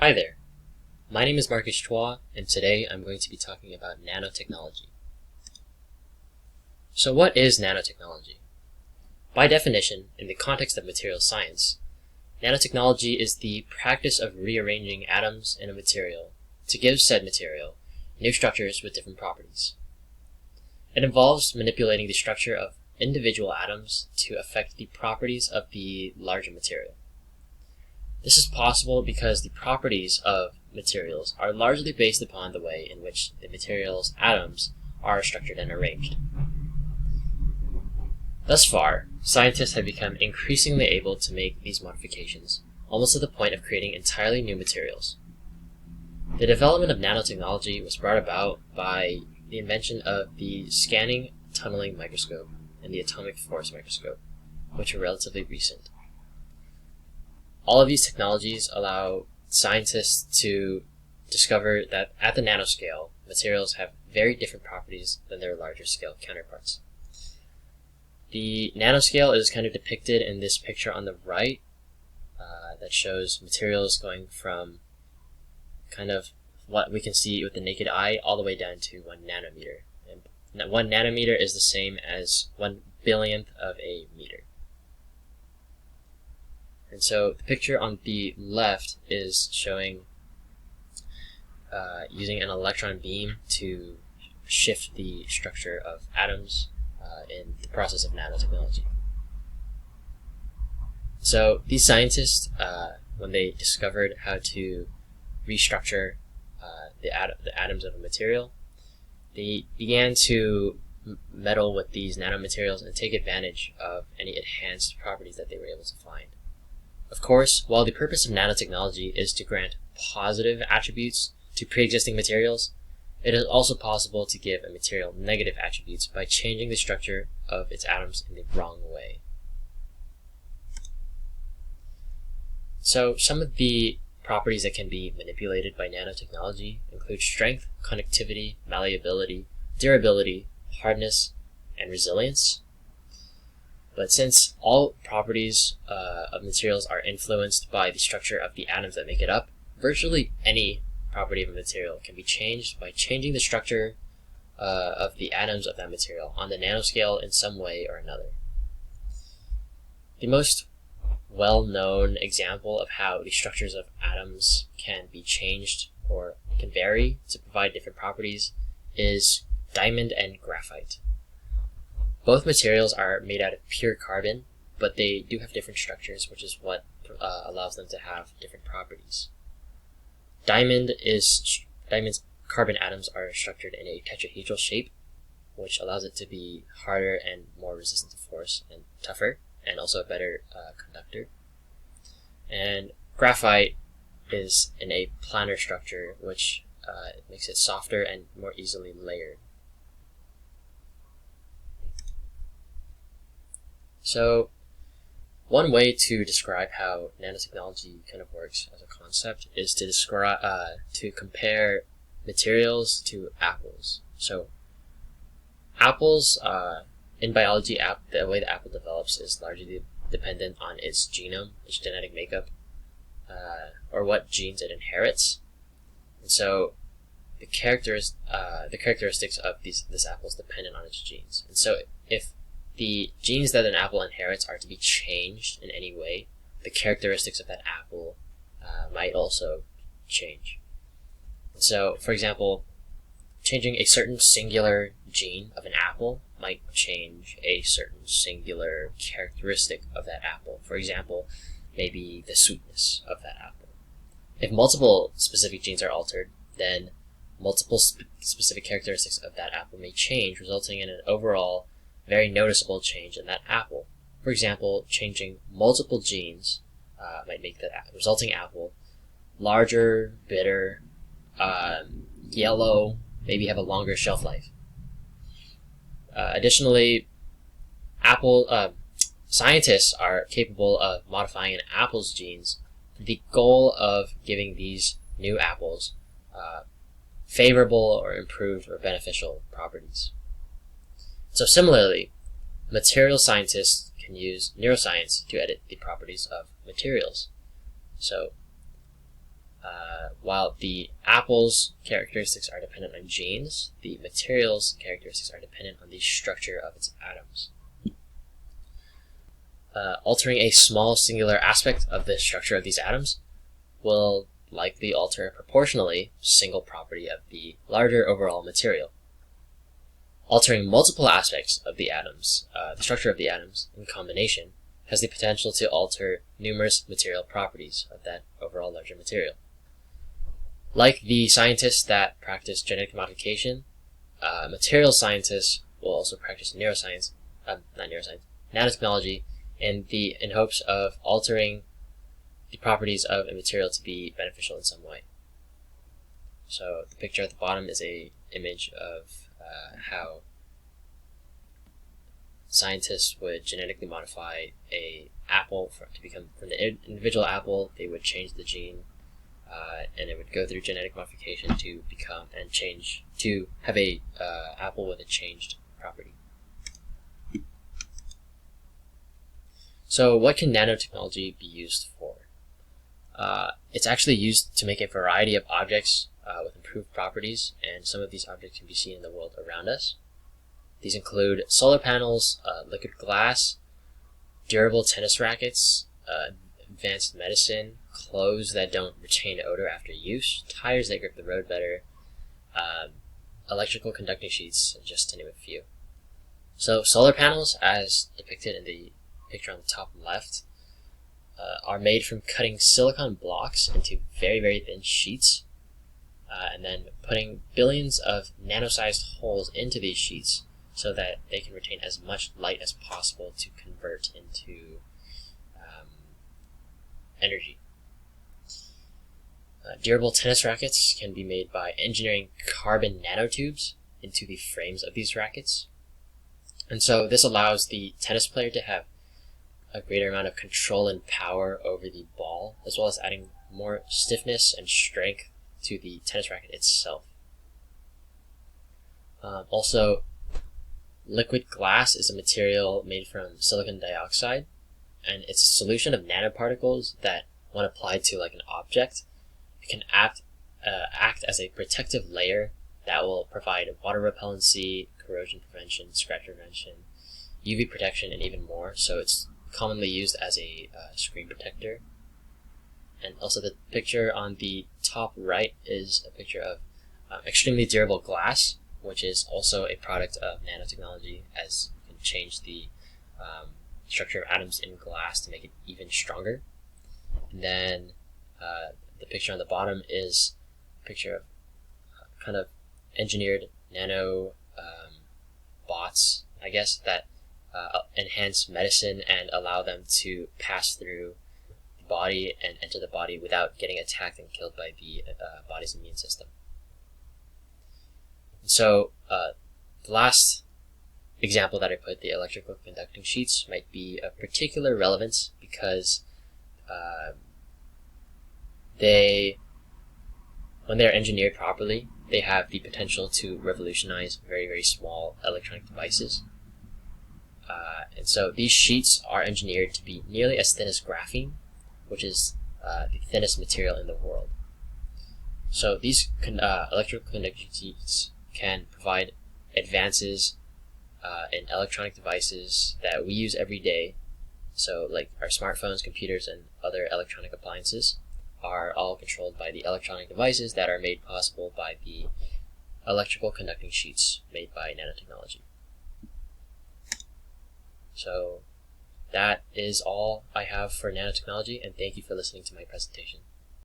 Hi there, my name is Marcus Chua, and today I'm going to be talking about nanotechnology. So what is nanotechnology? By definition, in the context of materials science, nanotechnology is the practice of rearranging atoms in a material to give said material new structures with different properties. It involves manipulating the structure of individual atoms to affect the properties of the larger material. This is possible because the properties of materials are largely based upon the way in which the material's atoms are structured and arranged. Thus far, scientists have become increasingly able to make these modifications, almost to the point of creating entirely new materials. The development of nanotechnology was brought about by the invention of the scanning tunneling microscope and the atomic force microscope, which are relatively recent. All of these technologies allow scientists to discover that at the nanoscale, materials have very different properties than their larger scale counterparts. The nanoscale is kind of depicted in this picture on the right that shows materials going from kind of what we can see with the naked eye all the way down to 1 nanometer. And 1 nanometer is the same as 1 billionth of a meter. And so the picture on the left is showing using an electron beam to shift the structure of atoms in the process of nanotechnology. So these scientists, when they discovered how to restructure the atoms of a material, they began to meddle with these nanomaterials and take advantage of any enhanced properties that they were able to find. Of course, while the purpose of nanotechnology is to grant positive attributes to pre-existing materials, it is also possible to give a material negative attributes by changing the structure of its atoms in the wrong way. So some of the properties that can be manipulated by nanotechnology include strength, conductivity, malleability, durability, hardness, and resilience. But since all properties of materials are influenced by the structure of the atoms that make it up, virtually any property of a material can be changed by changing the structure of the atoms of that material on the nanoscale in some way or another. The most well-known example of how the structures of atoms can be changed or can vary to provide different properties is diamond and graphite. Both materials are made out of pure carbon, but they do have different structures, which is what allows them to have different properties. Diamond's carbon atoms are structured in a tetrahedral shape, which allows it to be harder and more resistant to force and tougher, and also a better conductor. And graphite is in a planar structure, which makes it softer and more easily layered. So one way to describe how nanotechnology kind of works as a concept is to to compare materials to apples. So apples, in biology, the way the apple develops is largely dependent on its genome, its genetic makeup, or what genes it inherits. And so the characteristics of this apple is dependent on its genes. And so if the genes that an apple inherits are to be changed in any way, the characteristics of that apple might also change. And so, for example, changing a certain singular gene of an apple might change a certain singular characteristic of that apple. For example, maybe the sweetness of that apple. If multiple specific genes are altered, then multiple specific characteristics of that apple may change, resulting in an overall very noticeable change in that apple. For example, changing multiple genes might make the resulting apple larger, bitter, yellow, maybe have a longer shelf life. Additionally, scientists are capable of modifying an apple's genes with the goal of giving these new apples favorable or improved or beneficial properties. So similarly, material scientists can use neuroscience to edit the properties of materials. So While the apple's characteristics are dependent on genes, the material's characteristics are dependent on the structure of its atoms. Altering a small singular aspect of the structure of these atoms will likely alter a proportionally single property of the larger overall material. Altering multiple aspects of the atoms, the structure of the atoms in combination, has the potential to alter numerous material properties of that overall larger material. Like the scientists that practice genetic modification, material scientists will also practice nanotechnology in hopes of altering the properties of a material to be beneficial in some way. So the picture at the bottom is an image of how scientists would genetically modify a apple to become from the individual apple. They would change the gene, and it would go through genetic modification to become and change to have a apple with a changed property. So what can nanotechnology be used for? It's actually used to make a variety of objects with improved properties, and some of these objects can be seen in the world around us. These include solar panels, liquid glass, durable tennis rackets, advanced medicine, clothes that don't retain odor after use, tires that grip the road better, electrical conducting sheets, just to name a few. So solar panels, as depicted in the picture on the top left, are made from cutting silicon blocks into very, very thin sheets, and then putting billions of nano-sized holes into these sheets so that they can retain as much light as possible to convert into energy. Durable tennis rackets can be made by engineering carbon nanotubes into the frames of these rackets. And so this allows the tennis player to have a greater amount of control and power over the ball, as well as adding more stiffness and strength to the tennis racket itself. Also, liquid glass is a material made from silicon dioxide, and it's a solution of nanoparticles that, when applied to like an object, it can act as a protective layer that will provide water repellency, corrosion prevention, scratch prevention, UV protection, and even more. So it's commonly used as a screen protector. And also the picture on the top right is a picture of extremely durable glass, which is also a product of nanotechnology, as you can change the structure of atoms in glass to make it even stronger. And then the picture on the bottom is a picture of kind of engineered nano bots, I guess, that enhance medicine and allow them to pass through the body and enter the body without getting attacked and killed by the body's immune system. And so the last example that I put, the electrical conducting sheets, might be of particular relevance because when they're engineered properly, they have the potential to revolutionize very, very small electronic devices. And so these sheets are engineered to be nearly as thin as graphene, which is the thinnest material in the world. So these electrical conducting sheets can provide advances in electronic devices that we use every day. So like our smartphones, computers, and other electronic appliances are all controlled by the electronic devices that are made possible by the electrical conducting sheets made by nanotechnology. So that is all I have for nanotechnology, and thank you for listening to my presentation.